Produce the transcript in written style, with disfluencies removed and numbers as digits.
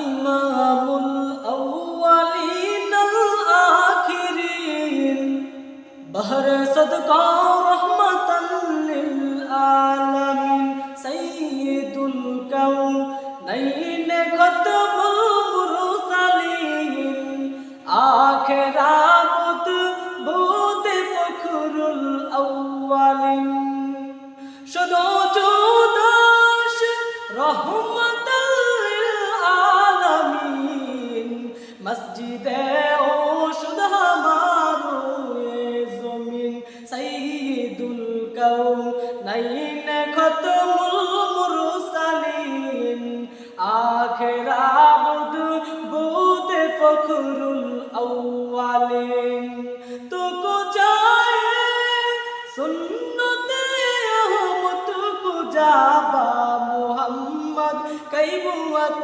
ইমামুল আউয়ালিন আল আখিরিন বহরে সদকা রহমাতাল লিল আলামিন সাইয়্যিদুল কাউনাইন খতমুল মুরসালিন আখিরাত বুতে ফখরুল আউয়ালিন শুধু জুদাস রহমাতাল লিল আলামিন মসজিদে ও শুধু হামারো এ জমিন সাইয়্যিদুল কাউনাইন খতমুল মুরসালিন আখিরাত বুতে ফখরুল আউয়ালিন তুকু জায়ে সুন্নতে আহমদ কো জাবা মুহাম্মদ কই বুয়াত